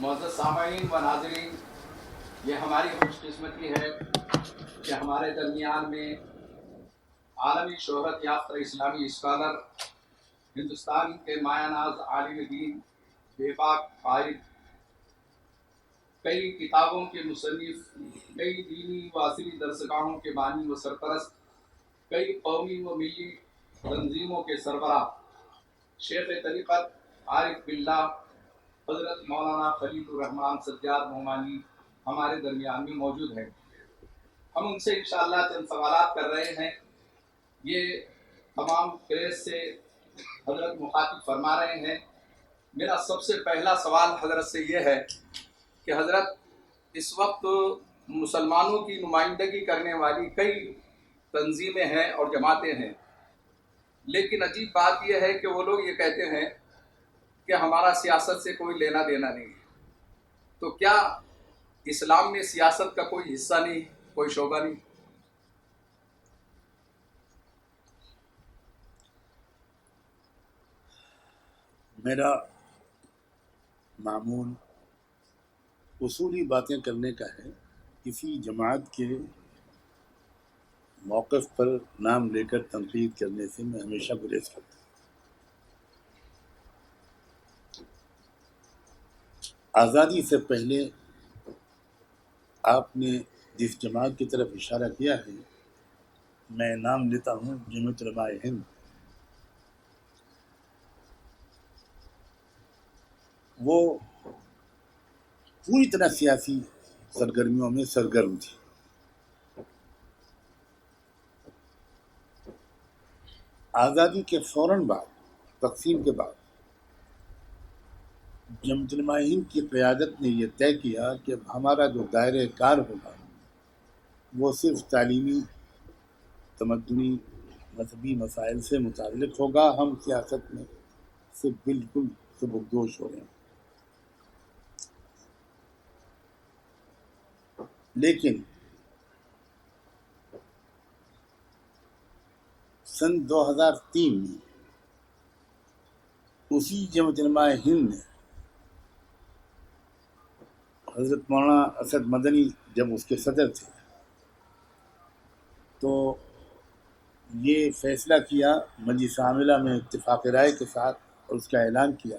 معزز سامعین و ناظرین، یہ ہماری خوش قسمتی ہے کہ ہمارے درمیان میں عالمی شہرت یافتہ اسلامی اسکالر، ہندوستان کے مایہ ناز عالم دین، بے باک قائد، کئی کتابوں کے مصنف، کئی دینی و عصری درسگاہوں کے بانی و سرپرست، کئی قومی و ملی تنظیموں کے سربراہ، شیخ طریقت عارف باللہ حضرت مولانا خلیل الرحمان سجاد نعمانی ہمارے درمیان میں موجود ہیں۔ ہم ان سے انشاءاللہ چند سوالات کر رہے ہیں۔ یہ تمام پریس سے حضرت مخاطب فرما رہے ہیں۔ میرا سب سے پہلا سوال حضرت سے یہ ہے کہ حضرت، اس وقت مسلمانوں کی نمائندگی کرنے والی کئی تنظیمیں ہیں اور جماعتیں ہیں، لیکن عجیب بات یہ ہے کہ وہ لوگ یہ کہتے ہیں کہ ہمارا سیاست سے کوئی لینا دینا نہیں ہے۔ تو کیا اسلام میں سیاست کا کوئی حصہ نہیں، کوئی شعبہ نہیں؟ میرا معمول اصولی باتیں کرنے کا ہے، کسی جماعت کے موقف پر نام لے کر تنقید کرنے سے میں ہمیشہ گریز کرتا ہوں۔ آزادی سے پہلے آپ نے جس جماعت کی طرف اشارہ کیا ہے، میں نام لیتا ہوں جمعیت علماء ہند۔ وہ پوری طرح سیاسی سرگرمیوں میں سرگرم تھی۔ آزادی کے فوراً بعد، تقسیم کے بعد، جمعیت علماء ہند کی قیادت نے یہ طے کیا کہ ہمارا جو دائرۂ کار ہوگا وہ صرف تعلیمی، تمدنی، مذہبی مسائل سے متعلق ہوگا۔ ہم سیاست میں سے بالکل سبکدوش ہو رہے ہیں۔ لیکن سن 2003 میں اسی جمعیت علماء ہند نے حضرت مولانا اسد مدنی جب اس کے صدر تھے تو یہ فیصلہ کیا مجلس عاملہ میں اتفاق رائے کے ساتھ، اور اس کا اعلان کیا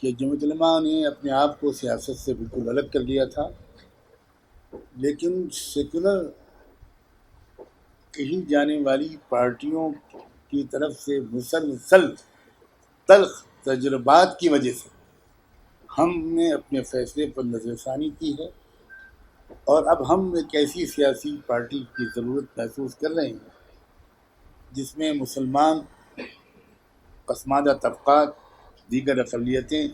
کہ جمعیت علماء نے اپنے آپ کو سیاست سے بالکل الگ کر لیا تھا، لیکن سیکولر کہی جانے والی پارٹیوں کی طرف سے مسلسل تلخ تجربات کی وجہ سے ہم نے اپنے فیصلے پر نظر ثانی کی ہے، اور اب ہم ایک ایسی سیاسی پارٹی کی ضرورت محسوس کر رہے ہیں جس میں مسلمان پسماندہ طبقات، دیگر اقلیتیں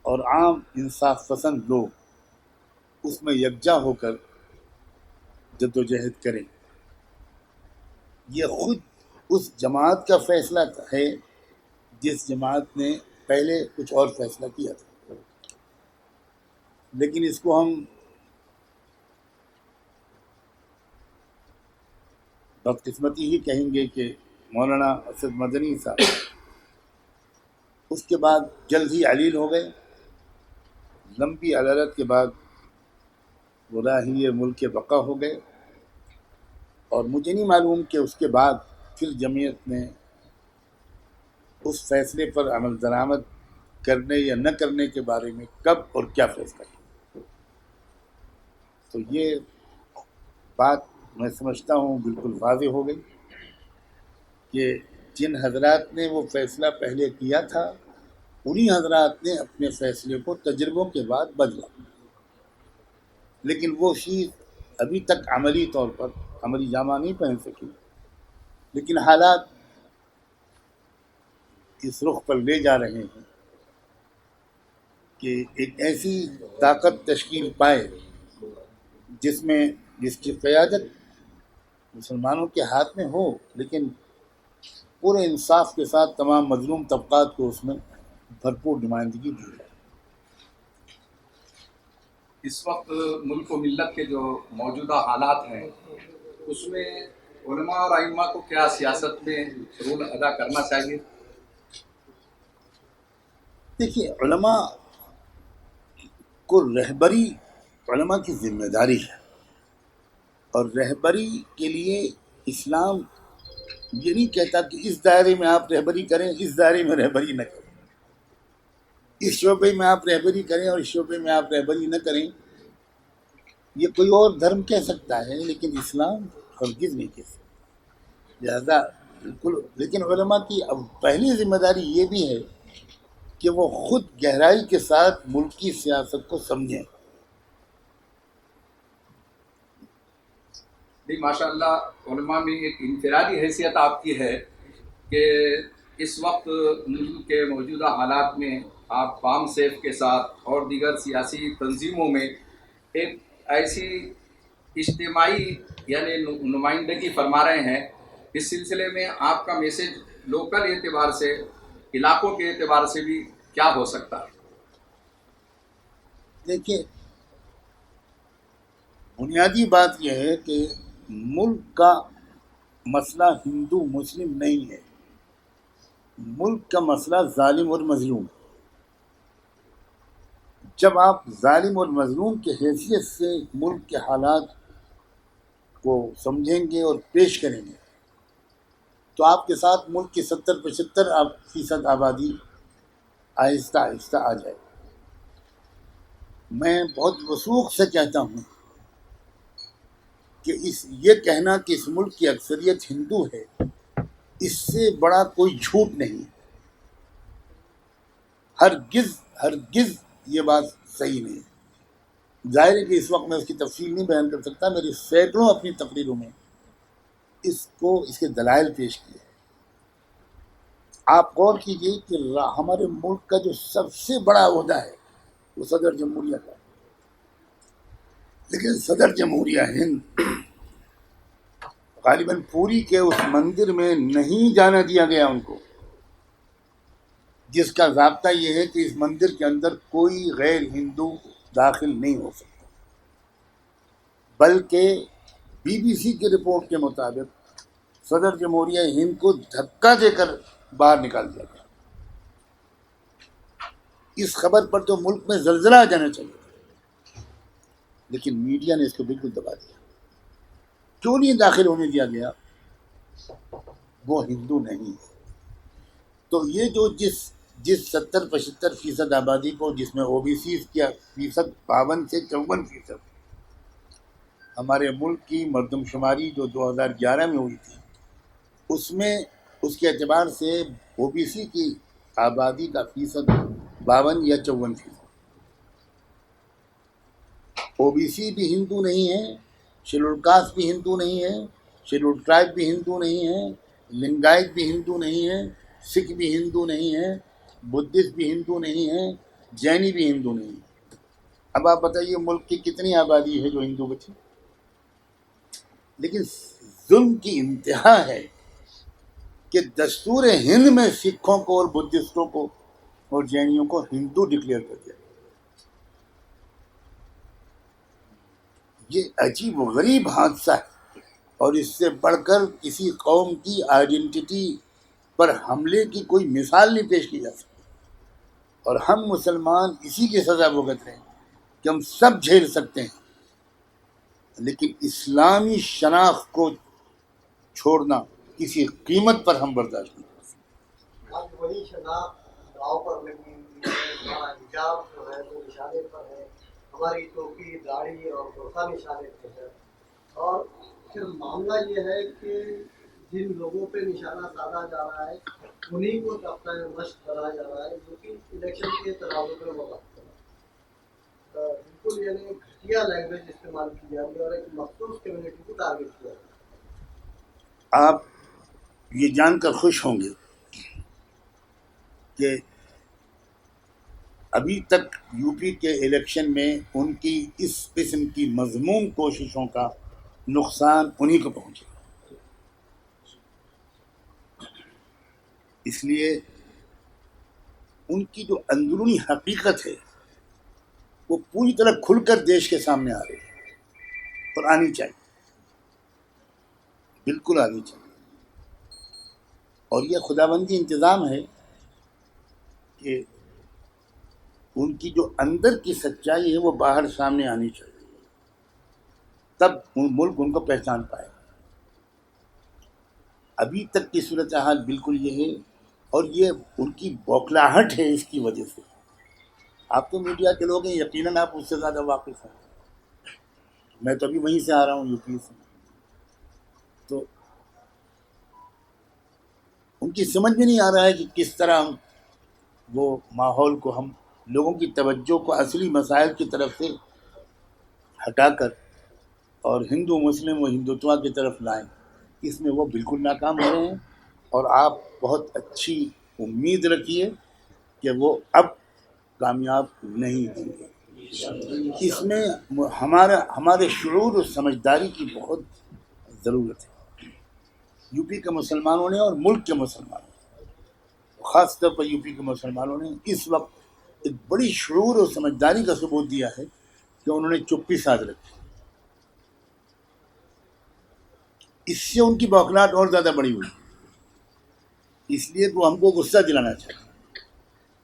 اور عام انصاف پسند لوگ اس میں یکجا ہو کر جدوجہد کریں۔ یہ خود اس جماعت کا فیصلہ ہے جس جماعت نے پہلے کچھ اور فیصلہ کیا تھا، لیکن اس کو ہم بدقسمتی ہی کہیں گے کہ مولانا اسد مدنی صاحب اس کے بعد جلد ہی علیل ہو گئے۔ لمبی عدالت کے بعد وہ راہی ملک بقا ہو گئے، اور مجھے نہیں معلوم کہ اس کے بعد پھر جمعیت نے اس فیصلے پر عمل درآمد کرنے یا نہ کرنے کے بارے میں کب اور کیا فیصلہ کیا۔ تو یہ بات میں سمجھتا ہوں بالکل واضح ہو گئی کہ جن حضرات نے وہ فیصلہ پہلے کیا تھا، انہی حضرات نے اپنے فیصلے کو تجربوں کے بعد بدلا، لیکن وہ چیز ابھی تک عملی طور پر عملی جامہ نہیں پہن سکی۔ لیکن حالات اس رخ پر لے جا رہے ہیں کہ ایک ایسی طاقت تشکیل پائے جس کی قیادت مسلمانوں کے ہاتھ میں ہو، لیکن پورے انصاف کے ساتھ تمام مظلوم طبقات کو اس میں بھرپور نمائندگی دی جائے۔ اس وقت ملک و ملت کے جو موجودہ حالات ہیں، اس میں علماء اور ائمہ کو کیا سیاست میں رول ادا کرنا چاہیے؟ دیکھیے، علماء کو رہبری علماء کی ذمہ داری ہے، اور رہبری کے لیے اسلام یہ نہیں کہتا کہ اس دائرے میں آپ رہبری کریں، اس دائرے میں رہبری نہ کریں، اس شعبے میں آپ رہبری کریں اور اس شعبے میں آپ رہبری نہ کریں۔ یہ کوئی اور دھرم کہہ سکتا ہے لیکن اسلام ہرگز نہیں کہہ سکتا، لہذا بالکل۔ لیکن علماء کی اب پہلی ذمہ داری یہ بھی ہے کہ وہ خود گہرائی کے ساتھ ملکی سیاست کو سمجھیں۔ نہیں، ماشاء اللہ علماء میں ایک انفرادی حیثیت آپ کی ہے کہ اس وقت ملک کے موجودہ حالات میں آپ فارم سیف کے ساتھ اور دیگر سیاسی تنظیموں میں ایک ایسی اجتماعی یعنی نمائندگی فرما رہے ہیں۔ اس سلسلے میں آپ کا میسج لوکل اعتبار سے، علاقوں کے اعتبار سے بھی کیا ہو سکتا ہے؟ دیکھیے، بنیادی بات یہ ہے کہ ملک کا مسئلہ ہندو مسلم نہیں ہے، ملک کا مسئلہ ظالم اور مظلوم ہے۔ جب آپ ظالم اور مظلوم کے حیثیت سے ملک کے حالات کو سمجھیں گے اور پیش کریں گے تو آپ کے ساتھ ملک کی 70-75% آبادی آہستہ آہستہ آ جائے۔ میں بہت وثوق سے کہتا ہوں کہ یہ کہنا کہ اس ملک کی اکثریت ہندو ہے، اس سے بڑا کوئی جھوٹ نہیں۔ ہرگز یہ بات صحیح نہیں ہے۔ ظاہر ہے کہ اس وقت میں اس کی تفصیل نہیں بیان کر سکتا، میری سینکڑوں اپنی تقریروں میں اس کے دلائل پیش کیے۔ آپ غور کیجیے کہ ہمارے ملک کا جو سب سے بڑا عہدہ ہے وہ صدر جمہوریہ کا ہے، لیکن صدر جمہوریہ ہند غالباً پوری کے اس مندر میں نہیں جانا دیا گیا ان کو، جس کا ضابطہ یہ ہے کہ اس مندر کے اندر کوئی غیر ہندو داخل نہیں ہو سکتا، بلکہ BBC کی رپورٹ کے مطابق صدر جمہوریہ ہند کو دھکا دے کر باہر نکال دیا گیا۔ اس خبر پر تو ملک میں زلزلہ آ جانا چاہیے، لیکن میڈیا نے اس کو بالکل دبا دیا۔ کیوں نہیں داخل ہونے دیا گیا؟ وہ ہندو نہیں ہے۔ تو یہ جو جس 70-75% آبادی کو، جس میں OBC کی فیصد 52 سے 54%، ہمارے ملک کی مردم شماری جو 2011 میں ہوئی تھی، اس میں اس کے اعتبار سے OBC کی آبادی کا فیصد 52 یا 54%۔ OBC بھی ہندو نہیں ہے، شیڈول کاسٹ بھی ہندو نہیں ہے، شیڈول ٹرائب بھی ہندو نہیں ہے، لنگائت بھی ہندو نہیں ہے، سکھ بھی ہندو نہیں ہے، بدھسٹ بھی ہندو نہیں ہے، جینی بھی ہندو نہیں ہے۔ اب آپ بتائیے ملک کی کتنی آبادی ہے جو ہندو بچی؟ لیکن ظلم کی انتہا ہے کہ دستور ہند میں سکھوں کو اور بدھسٹوں کو اور جینیوں کو ہندو ڈکلیئر کر دیا۔ یہ عجیب و غریب حادثہ ہے، اور اس سے بڑھ کر کسی قوم کی آئیڈینٹی پر حملے کی کوئی مثال نہیں پیش کی جا سکتی۔ اور ہم مسلمان اسی کی سزا بھگت رہے ہیں کہ ہم سب جھیل سکتے ہیں، لیکن اسلامی شناخت کو چھوڑنا کسی قیمت پر ہم برداشت نہیں کر سکتے۔ آج وہی شناخت داؤ پر لگی ہوئی ہے، ہمارا حجاب جو ہے وہ نشانے پر ہے، ہماری ٹوپی، داڑھی اور برقع نشانے پہ ہے، اور پھر معاملہ یہ ہے کہ جن لوگوں پہ نشانہ سادھا جا رہا ہے انہیں کو اپنا مشق بنایا جا رہا ہے، جو کہ الیکشن کے تناظر میں وقت بالکل یعنی گھٹیا لینگویج استعمال کی جا رہی ہے اور ایک مخصوص کمیونٹی کو ٹارگیٹ کیا جا رہا ہے۔ آپ یہ جان کر خوش ہوں گے کہ ابھی تک UP کے الیکشن میں ان کی اس قسم کی مذموم کوششوں کا نقصان انہی کو پہنچے۔ اس لیے ان کی جو اندرونی حقیقت ہے وہ پوری طرح کھل کر دیش کے سامنے آ رہی ہے، اور آنی چاہیے، بالکل آنی چاہیے۔ اور یہ خداوندی انتظام ہے کہ ان کی جو اندر کی سچائی ہے وہ باہر سامنے آنی چاہیے، تب ملک ان کو پہچان پائے. ابھی تک کی صورتحال بالکل یہ ہے، اور یہ ان کی بوکھلاہٹ ہے. اس کی وجہ سے آپ تو میڈیا کے لوگ ہیں، یقیناً آپ اس سے زیادہ واقف ہیں. میں تو ابھی وہیں سے آ رہا ہوں، یو پی سے. تو ان کی سمجھ میں نہیں آ رہا ہے کہ کس طرح ہم وہ ماحول کو، ہم لوگوں کی توجہ کو اصلی مسائل کی طرف سے ہٹا کر اور ہندو مسلم و ہندوتوا کی طرف لائیں. اس میں وہ بالکل ناکام ہو رہے ہیں، اور آپ بہت اچھی امید رکھیے کہ وہ اب کامیاب نہیں ہوں گے. اس میں ہمارے شعور و سمجھداری کی بہت ضرورت ہے. یو پی کے مسلمانوں نے اور ملک کے مسلمانوں نے، خاص طور پر یو پی کے مسلمانوں نے اس وقت ایک بڑی شعور و سمجھداری کا ثبوت دیا ہے کہ انہوں نے چپی ساتھ رکھی. اس سے ان کی بوکھلاہٹ اور زیادہ بڑی ہوئی، اس لیے وہ ہم کو غصہ دلانا چاہیے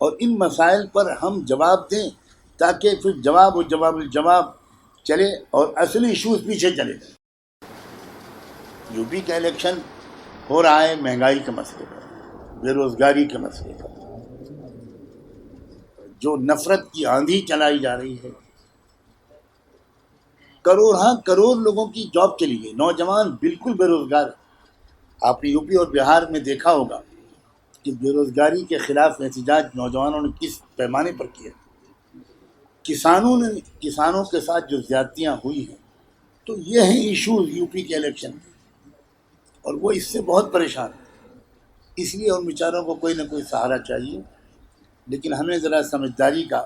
اور ان مسائل پر ہم جواب دیں، تاکہ پھر جواب و جواب الجواب چلے اور اصلی ایشوز پیچھے چلے. یو پی کا الیکشن ہو رہا ہے مہنگائی کے مسئلے پر، بے روزگاری کے مسئلے پر، جو نفرت کی آندھی چلائی جا رہی ہے. کروڑ لوگوں کی جاب چلی گئی، نوجوان بالکل بے روزگار. آپ نے یو پی اور بہار میں دیکھا ہوگا کہ بے روزگاری کے خلاف احتجاج نوجوانوں نے کس پیمانے پر کیا. کسانوں کے ساتھ جو زیادتیاں ہوئی ہیں، تو یہ ہیں ایشوز یو پی کے الیکشن میں، اور وہ اس سے بہت پریشان ہیں. اس لیے ان بیچاروں کو کوئی نہ کوئی سہارا چاہیے. لیکن ہمیں ذرا سمجھداری کا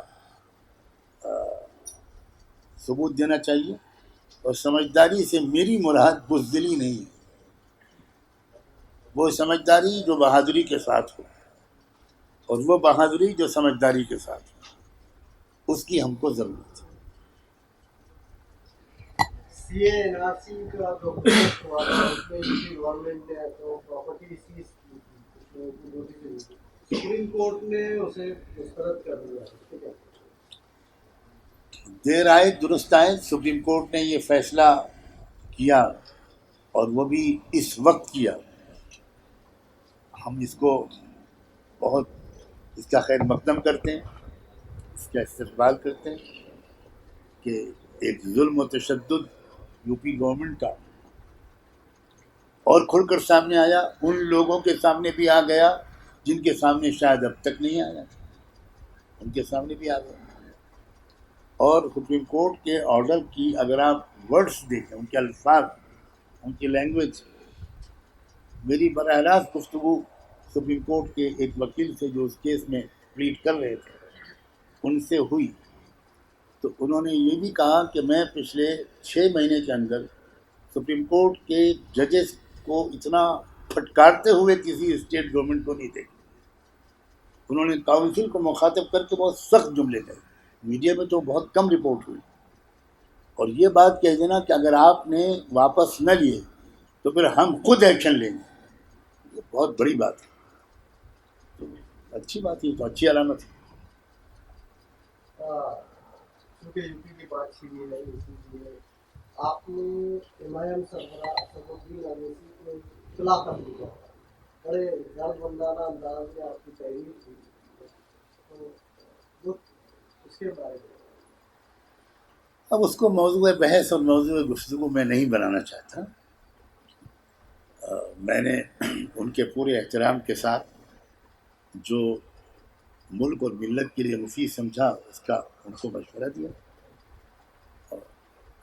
ثبوت دینا چاہیے، اور سمجھداری سے میری مراد بزدلی نہیں ہے. وہ سمجھداری جو بہادری کے ساتھ ہو، اور وہ بہادری جو سمجھداری کے ساتھ ہو، اس کی ہم کو ضرورت ہے. سی اے این آر سی کا جو پروجیکٹ ہوا تھا، اس میں یو پی گورنمنٹ نے تو پراپرٹی سیز کی تھی، سپریم کورٹ نے اسے مسترد کر دیا. ٹھیک ہے، دیر آئے درست آئے. سپریم کورٹ نے یہ فیصلہ کیا، اور وہ بھی اس وقت کیا. ہم اس کو بہت اس کا خیر مقدم کرتے ہیں، اس کا استقبال کرتے ہیں کہ ایک ظلم و تشدد یو پی گورنمنٹ کا اور کھل کر سامنے آیا. ان لوگوں کے سامنے بھی آ گیا جن کے سامنے شاید اب تک نہیں آیا، ان کے سامنے بھی آ گیا. اور سپریم کورٹ کے آرڈر کی اگر آپ ورڈز دیکھیں، ان کے الفاظ، ان کی لینگویج، میری براہ راست گفتگو سپریم کورٹ کے ایک وکیل سے جو اس کیس میں پلیڈ کر رہے تھے ان سے ہوئی، تو انہوں نے یہ بھی کہا کہ میں پچھلے 6 مہینے کے اندر سپریم کورٹ کے ججز کو اتنا پھٹکارتے ہوئے کسی اسٹیٹ گورنمنٹ کو نہیں دیکھا. انہوں نے کاؤنسل کو مخاطب کر کے بہت سخت جملے کہے. میڈیا میں تو بہت کم رپورٹ ہوئی، اور یہ بات کہہ دینا کہ اگر آپ نے واپس نہ لیے تو پھر ہم خود ایکشن لیں گے، یہ بہت بڑی بات ہے. تو اچھی بات ہے، تو اچھی علامت ہے. کیونکہ یو پی کی بات چھینی ہے، اسی لیے آپ نے ایم سربراہ اسدالدین اویسی کو اطلاع کر دیا، بڑے غیرمندانہ انداز میں آپ کی تحریر تھی، تو وہ اس کے بارے میں اب اس کو موضوع بحث اور موضوع گفتگو میں نہیں بنانا چاہتا. میں نے ان کے پورے احترام کے ساتھ جو ملک اور ملت کے لیے مفید سمجھا اس کا ان کو مشورہ دیا، اور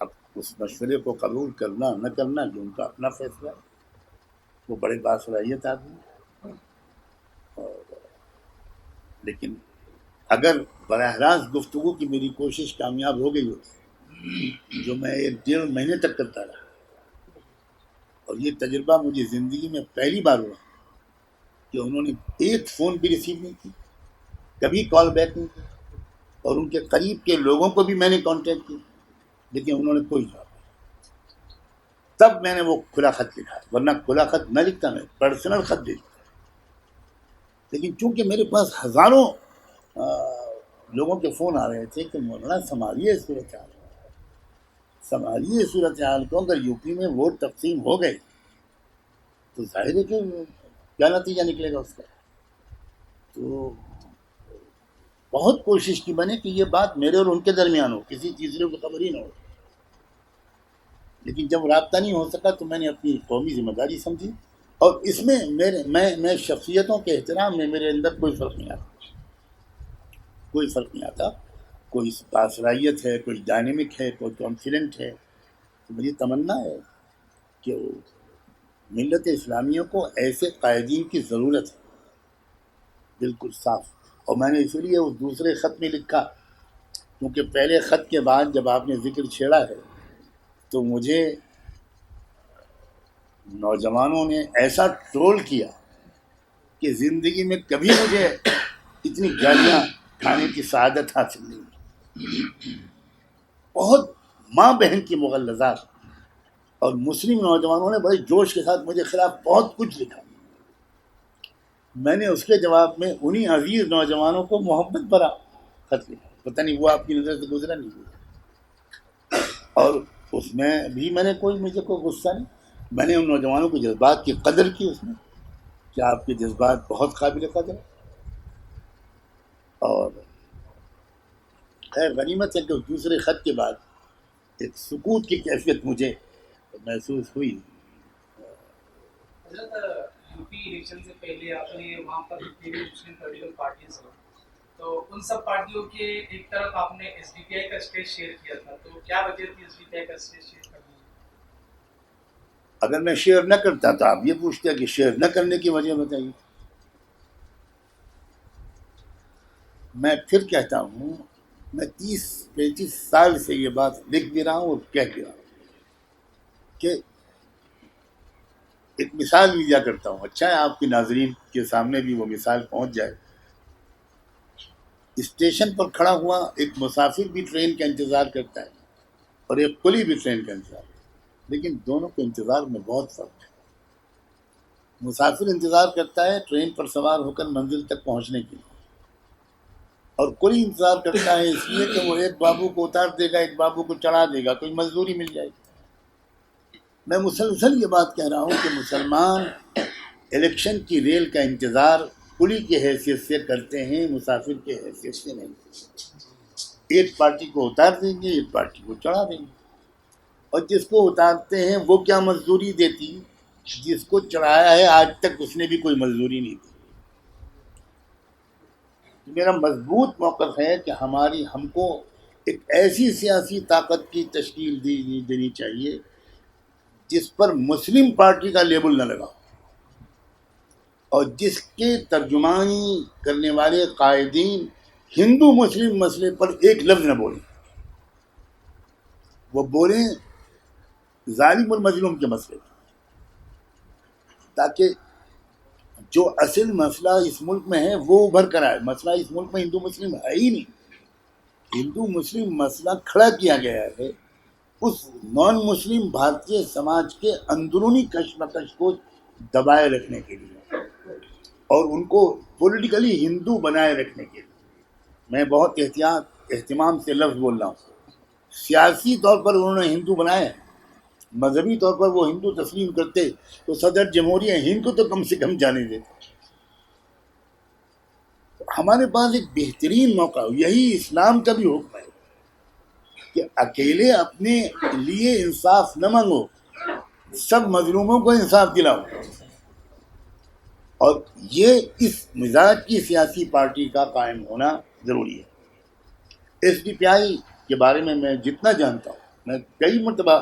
اب اس مشورے کو قبول کرنا نہ کرنا جو ان کا اپنا فیصلہ ہے. وہ بڑے باصلاحیت آدمی ہیں، لیکن اگر براہ راست گفتگو کی میری کوشش کامیاب ہو گئی ہوتی، جو میں 1.5 مہینے تک کرتا رہا، اور یہ تجربہ مجھے زندگی میں پہلی بار ہوا کہ انہوں نے ایک فون بھی ریسیو نہیں کی، کبھی کال بیک نہیں کی، اور ان کے قریب کے لوگوں کو بھی میں نے کانٹیکٹ کی، لیکن انہوں نے کوئی جواب نہیں. تب میں نے وہ کھلا خط لکھا، ورنہ کھلا خط نہ لکھتا، میں پرسنل خط لکھتا. لیکن چونکہ میرے پاس ہزاروں لوگوں کے فون آ رہے تھے کہ مولانا سنبھالیے صورتحال، سنبھالیے صورتحال کو، اگر یو پی میں ووٹ تقسیم ہو گئے تو ظاہر ہے کہ کیا نتیجہ نکلے گا اس کا. تو بہت کوشش کی میں نے کہ یہ بات میرے اور ان کے درمیان ہو، کسی تیسرے کو خبر ہی نہ ہو، لیکن جب رابطہ نہیں ہو سکا تو میں نے اپنی قومی ذمہ داری سمجھی. اور اس میں میں شخصیتوں کے احترام میں میرے اندر کوئی فرق نہیں آتا، کوئی فرق نہیں آتا. کوئی باصلاحیت ہے، کوئی ڈائنمک ہے، کوئی کانفیڈنٹ ہے. تو میری تمنا ہے کہ ملت اسلامیہ کو ایسے قائدین کی ضرورت ہے، بالکل صاف. اور میں نے اسی لیے اس دوسرے خط میں لکھا، کیونکہ پہلے خط کے بعد جب آپ نے ذکر چھیڑا ہے تو مجھے نوجوانوں نے ایسا ٹرول کیا کہ زندگی میں کبھی مجھے اتنی گالیاں کھانے کی سعادت حاصل نہیں ہوئی. بہت ماں بہن کی مغلظات، اور مسلم نوجوانوں نے بڑے جوش کے ساتھ مجھے خلاف بہت کچھ لکھا. میں نے اس کے جواب میں انہی عزیز نوجوانوں کو محبت بھرا خط لکھا. پتہ نہیں وہ آپ کی نظر سے گزرا نہیں گزرا. اور اس میں بھی میں نے مجھے کوئی غصہ نہیں. میں نے ان نوجوانوں کے جذبات کی قدر کی اس میں کہ آپ کے جذبات بہت قابل قدر. اور خیر غنیمت ہے کہ اس دوسرے خط کے بعد ایک سکوت کی کیفیت مجھے محسوس ہوئی. حضرت یو پی الیکشن سے پہلے آپ نے وہاں پر مسلم پولیٹیکل پارٹیز ہیں، تو ان سب پارٹیوں کے ایک طرف آپ نے ایس ڈی پی آئی کا اسٹیج شیئر کیا تھا، تو کیا وجہ تھی ایس ڈی پی آئی کا اسٹیج شیئر کرنے کی؟ اگر میں شیئر نہ کرتا تو آپ یہ پوچھتے کہ شیئر نہ کرنے کی وجہ بتائیے. میں پھر کہتا ہوں، میں 30-35 سال سے یہ بات لکھ بھی رہا ہوں اور کہہ بھی رہا ہوں کہ ایک مثال بھی دیا کرتا ہوں. اچھا ہے آپ کے ناظرین کے سامنے بھی وہ مثال پہنچ جائے. اسٹیشن پر کھڑا ہوا ایک مسافر بھی ٹرین کا انتظار کرتا ہے اور ایک قلی بھی ٹرین کا انتظار کرتا ہے، لیکن دونوں کے انتظار میں بہت فرق ہے. مسافر انتظار کرتا ہے ٹرین پر سوار ہو کر منزل تک پہنچنے کے لیے، اور قلی انتظار کرتا ہے اس لیے کہ وہ ایک بابو کو اتار دے گا، ایک بابو کو چڑھا دے گا، کوئی مزدوری مل جائے گی. میں مسلسل یہ بات کہہ رہا ہوں کہ مسلمان الیکشن کی ریل کا انتظار قلی کی حیثیت سے کرتے ہیں، مسافر کی حیثیت سے نہیں. ایک پارٹی کو اتار دیں گے، ایک پارٹی کو چڑھا دیں گے. اور جس کو اتارتے ہیں وہ کیا مزدوری دیتی، جس کو چڑھایا ہے آج تک اس نے بھی کوئی مزدوری نہیں دی. میرا مضبوط موقف ہے کہ ہم کو ایک ایسی سیاسی طاقت کی تشکیل دینی چاہیے جس پر مسلم پارٹی کا لیبل نہ لگا، اور جس کے ترجمانی کرنے والے قائدین ہندو مسلم مسئلے پر ایک لفظ نہ بولیں. وہ بولیں ظالم المظلوم کے مسئلے پر، تاکہ جو اصل مسئلہ اس ملک میں ہے وہ ابھر کر آئے. مسئلہ اس ملک میں ہندو مسلم ہے ہی نہیں. ہندو مسلم مسئلہ کھڑا کیا گیا ہے اس نان مسلم بھارتیہ سماج کے اندرونی کشمکش کو دبائے رکھنے کے لیے اور ان کو پولیٹیکلی ہندو بنائے رکھنے کے لیے. میں بہت اہتمام سے لفظ بول رہا ہوں. سیاسی طور پر انہوں نے ہندو بنایا ہے، مذہبی طور پر وہ ہندو تسلیم کرتے تو صدر جمہوریہ ہند کو تو کم سے کم جانے دیتے. ہمارے پاس ایک بہترین موقع، یہی اسلام کا بھی حکم ہے کہ اکیلے اپنے لیے انصاف نہ مانگو، سب مظلوموں کو انصاف دلاؤ. اور یہ اس مزاج کی سیاسی پارٹی کا قائم ہونا ضروری ہے. ایس ڈی پی آئی کے بارے میں جتنا جانتا ہوں، میں کئی مرتبہ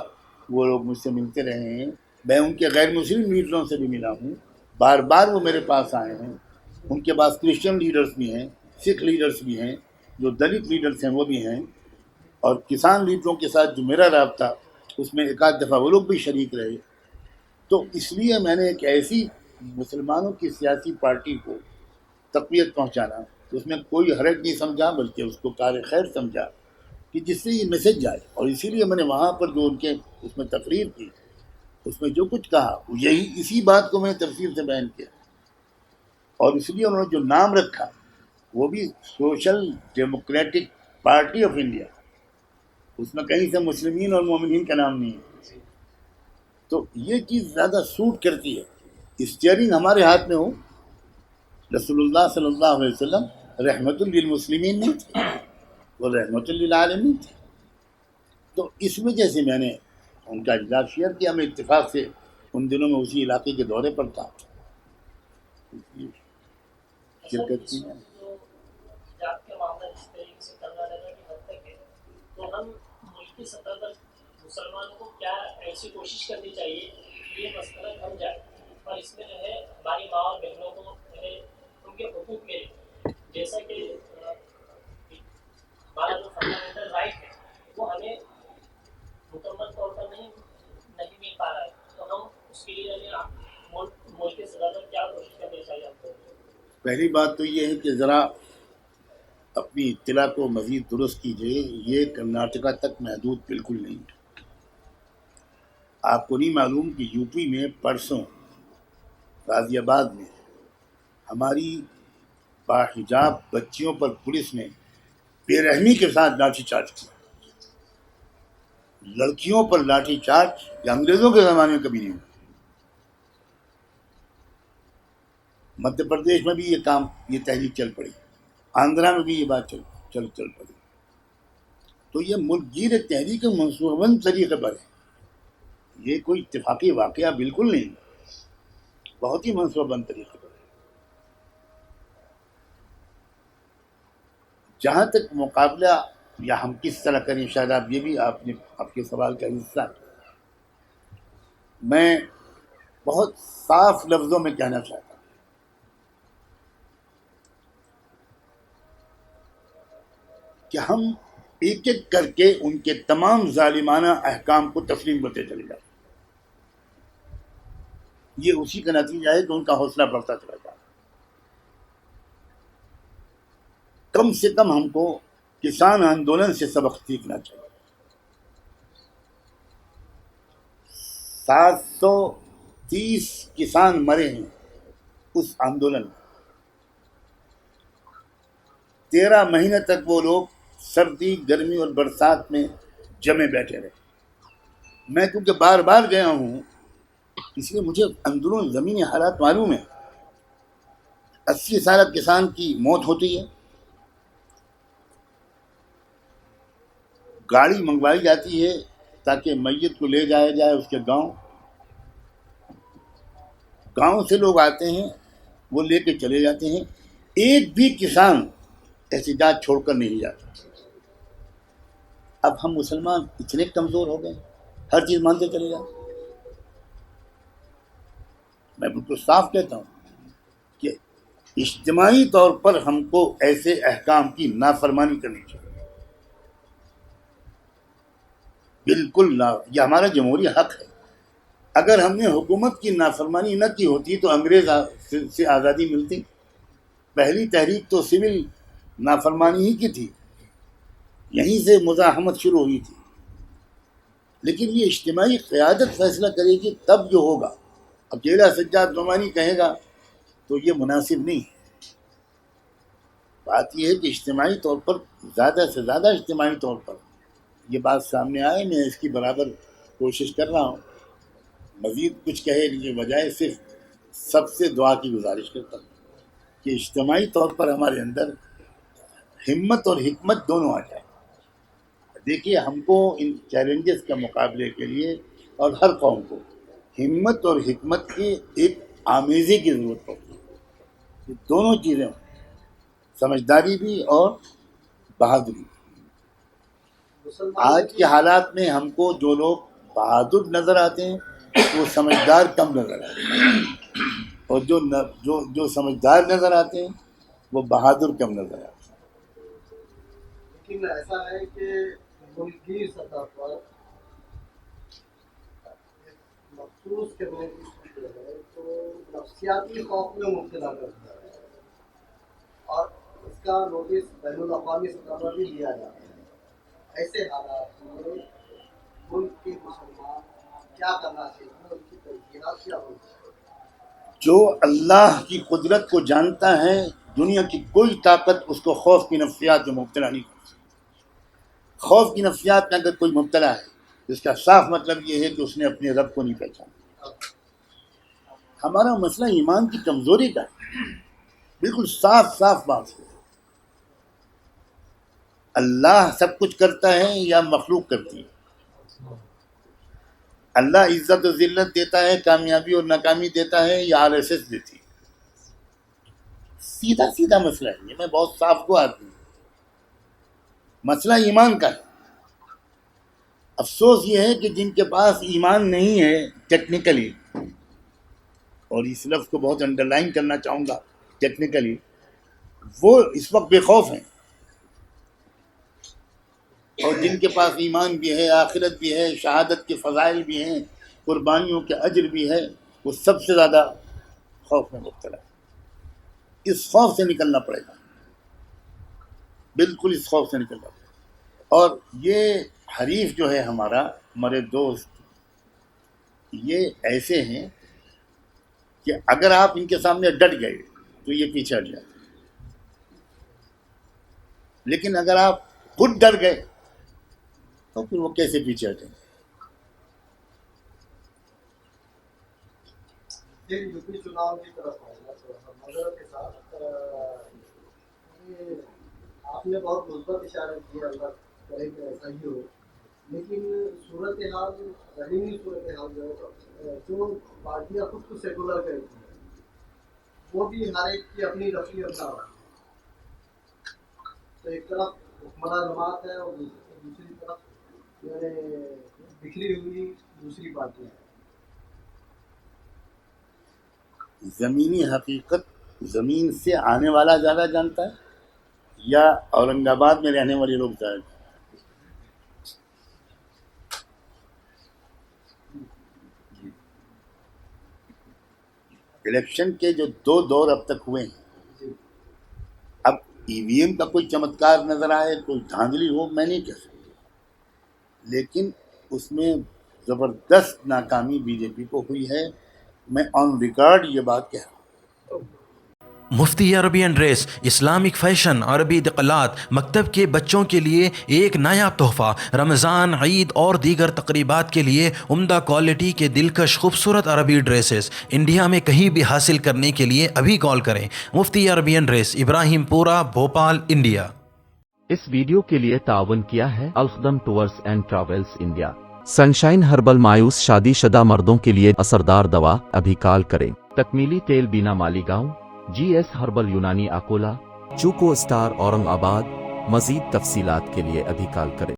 وہ لوگ مجھ سے ملتے رہے ہیں، میں ان کے غیر مسلم لیڈروں سے بھی ملا ہوں، بار بار وہ میرے پاس آئے ہیں. ان کے پاس کرسچن لیڈرز بھی ہیں، سکھ لیڈرز بھی ہیں، جو دلت لیڈرز ہیں وہ بھی ہیں، اور کسان لیڈروں کے ساتھ جو میرا رابطہ اس میں ایک آدھ دفعہ وہ لوگ بھی شریک رہے. تو اس لیے میں نے ایک ایسی مسلمانوں کی سیاسی پارٹی کو تقویت پہنچانا، اس میں کوئی حرج نہیں سمجھا، بلکہ اس کو کار خیر سمجھا کہ جس سے یہ میسج جائے. اور اسی لیے میں نے وہاں پر جو ان کے اس میں تقریر کی، اس میں جو کچھ کہا اسی بات کو میں نے تفصیل سے بیان کیا. اور اس لیے انہوں نے جو نام رکھا وہ بھی social democratic party of India, اس میں کہیں سے مسلمین اور مومنین کا نام نہیں ہے. تو یہ چیز زیادہ سوٹ کرتی ہے. اسٹیئرنگ ہمارے ہاتھ میں ہو. رسول اللہ صلی اللہ علیہ وسلم رحمت للمسلمین نہیں تھے، وہ رحمت للعالمین تھے. تو اس وجہ سے میں نے ان کا اجلاس شیئر کیا. میں اتفاق سے ان دنوں میں اسی علاقے کے دورے پر تھا. شرکت کی. جات کا معاملہ جس طریقے سے کرنا رہے گا کہ حد تک ہے، تو ہم ملکی سطح پر مسلمانوں کو کیا ایسی کوشش کرنی چاہیے کہ یہ مسئلہ بن جائے اور اس میں جو ہے ہماری ماں اور بہنوں کو جو ہے ان کے حقوق ملے، جیسا کہ ہمارا جو فنڈامنٹل رائٹ ہے وہ ہمیں مکمل طور پر نہیں مل پا رہا ہے، تو ہم اس کے لیے ملک کی سطح پر کیا کوشش کرنی چاہیے آپ کو؟ پہلی بات تو یہ ہے کہ ذرا اپنی اطلاع کو مزید درست کیجیے. یہ کرناٹکا تک محدود بالکل نہیں. آپ کو نہیں معلوم کہ یو پی میں پرسوں غازی آباد میں ہماری باحجاب بچیوں پر پولیس نے بے رحمی کے ساتھ لاٹھی چارج کیا. لڑکیوں پر لاٹھی چارج یہ انگریزوں کے زمانے میں کبھی نہیں ہوا. مدھیہ پردیش میں بھی یہ تحریک چل پڑی، آندھرا میں بھی یہ بات چل پڑی. تو یہ ملک گیر تحریک منصوبہ بند طریقے پر ہے. یہ کوئی اتفاقی واقعہ بالکل نہیں، بہت ہی منصوبہ بند طریقے پر. جہاں تک مقابلہ یا ہم کس طرح کریں، شاید آپ یہ بھی آپ کے سوال کا حصہ، میں بہت صاف لفظوں میں کہنا چاہتا ہوں کہ ہم ایک ایک کر کے ان کے تمام ظالمانہ احکام کو تسلیم کرتے چلے جائیں. یہ اسی کا نتیجہ ہے کہ ان کا حوصلہ بڑھتا چلا جائے. کم سے کم ہم کو کسان آندولن سے سبق سیکھنا چاہیے. 730 کسان مرے ہیں اس آندولن میں. 13 مہینے تک وہ لوگ سردی گرمی اور برسات میں جمے بیٹھے رہے. میں کیونکہ بار بار گیا ہوں اس لیے مجھے اندرون زمینی حالات معلوم ہیں. 80 سالہ کسان کی موت ہوتی ہے، گاڑی منگوائی جاتی ہے تاکہ میت کو لے جایا جائے اس کے گاؤں سے لوگ آتے ہیں، وہ لے کے چلے جاتے ہیں. ایک بھی کسان احتجاج چھوڑ کر نہیں جاتا. اب ہم مسلمان اتنے کمزور ہو گئے، ہر چیز مانتے چلے جاتے. میں بالکل صاف کہتا ہوں کہ اجتماعی طور پر ہم کو ایسے احکام کی نافرمانی کرنی چاہیے. بالکل نہ، یہ ہمارا جمہوری حق ہے. اگر ہم نے حکومت کی نافرمانی نہ کی ہوتی تو انگریز سے آزادی ملتی. پہلی تحریک تو سول نافرمانی ہی کی تھی، یہیں سے مزاحمت شروع ہوئی تھی. لیکن یہ اجتماعی قیادت فیصلہ کرے گی تب جو ہوگا. اکیلا سجاد نعمانی کہے گا تو یہ مناسب نہیں ہے. بات یہ ہے کہ اجتماعی طور پر زیادہ سے زیادہ اجتماعی طور پر یہ بات سامنے آئے. میں اس کی برابر کوشش کر رہا ہوں. مزید کچھ کہے کے بجائے صرف سب سے دعا کی گزارش کرتا ہوں کہ اجتماعی طور پر ہمارے اندر ہمت اور حکمت دونوں آ جائے. دیکھیے ہم کو ان چیلنجز کے مقابلے کے لیے اور ہر قوم کو ہمت اور حکمت کی ایک آمیزی کی ضرورت پڑتی ہے. یہ دونوں چیزیں ہوں، سمجھداری بھی اور بہادری. آج کے حالات میں ہم کو جو لوگ بہادر نظر آتے ہیں وہ سمجھدار کم نظر آتے ہیں، اور جو سمجھدار نظر آتے ہیں وہ بہادر کم نظر آتے ہیں. لیکن ایسا ہے کہ ملکی سطح پر مخصوص کمیونٹی جو ہے تو نفسیاتی خوف میں مبتلا کرتا ہے، اور اس کا نوٹس بین الاقوامی سطح پر بھی لیا جاتا ہے. ایسے حالات میں ملک کے مسلمان کیا کرنا چاہیے، ان کی ترجیحات کیا ہونی چاہیے؟ جو اللہ کی قدرت کو جانتا ہے دنیا کی کوئی طاقت اس کو خوف کی نفسیات میں مبتلا نہیں کر سکتی۔ خوف کی نفسیات میں اگر کوئی مبتلا ہے، اس کا صاف مطلب یہ ہے کہ اس نے اپنے رب کو نہیں پہچانا۔ ہمارا مسئلہ ایمان کی کمزوری کا ہے، بالکل صاف صاف بات ہے۔ اللہ سب کچھ کرتا ہے یا مخلوق کرتی ہے؟ اللہ عزت و ذلت دیتا ہے، کامیابی اور ناکامی دیتا ہے، یا RSS دیتی ہے؟ سیدھا سیدھا مسئلہ ہے یہ، میں بہت صاف کو آدمی ہوں۔ مسئلہ ایمان کا ہے۔ افسوس یہ ہے کہ جن کے پاس ایمان نہیں ہے ٹیکنیکلی، اور اس لفظ کو بہت انڈر لائن کرنا چاہوں گا، ٹیکنیکلی، وہ اس وقت بے خوف ہیں، اور جن کے پاس ایمان بھی ہے، آخرت بھی ہے، شہادت کے فضائل بھی ہیں، قربانیوں کے اجر بھی ہے، وہ سب سے زیادہ خوف میں مبتلا ہے۔ اس خوف سے نکلنا پڑے گا، بالکل اس خوف سے نکلنا پڑے گا۔ اور یہ حریف جو ہے ہمارے دوست، یہ ایسے ہیں کہ اگر آپ ان کے سامنے ڈٹ گئے تو یہ پیچھے ہٹ جائے، لیکن اگر آپ خود ڈر گئے تو پھر وہ کیسے پیچھے ہٹیں گے؟ یوپی چناؤ کی طرف آئے گا معذرت کے ساتھ، آپ نے بہت مثبت اشارہ کیا، اللہ کرے کہ ایسا ہی ہو، لیکن صورتحال ذہنی صورتحال جو پارٹیاں خود کو سیکولر کرتی ہیں، وہ بھی ہر ایک کی اپنی رفیع انداز ہے۔ تو ایک طرف حکمراں جماعت ہے اور دوسری طرف بکھری ہوئی دوسری پارٹیاں ہیں۔ زمینی حقیقت زمین سے آنے والا زیادہ جانتا ہے یا اورنگ آباد میں رہنے والے لوگ زیادہ جانتے ہیں؟ الیکشن کے جو 2 دور اب تک ہوئے ہیں، اب EVM کا کوئی چمتکار نظر آئے، کوئی دھاندلی ہو، میں نہیں کہہ سکتا، لیکن اس میں زبردست ناکامی BJP کو ہوئی ہے۔ میں آن ریکارڈ یہ بات کہہ رہا ہوں۔ مفتی عربی اینڈ ڈریس، اسلامک فیشن، عربی دقلات، مکتب کے بچوں کے لیے ایک نایاب تحفہ، رمضان، عید اور دیگر تقریبات کے لیے عمدہ کوالٹی کے دلکش خوبصورت عربی ڈریسز انڈیا میں کہیں بھی حاصل کرنے کے لیے ابھی کال کریں۔ مفتی عربی اینڈ ڈریس، ابراہیم پورہ، بھوپال، انڈیا۔ اس ویڈیو کے لیے تعاون کیا ہے الخدم tours and travels India. Sunshine herbal مایوس شادی شدہ مردوں کے لیے اثردار دوا، ابھی کال کریں۔ تکمیلی تیل بینا مالیگاؤں، GS ہربل یونانی اکولا، چوکو اسٹار اورنگ آباد۔ مزید تفصیلات کے لیے ابھی کال کریں۔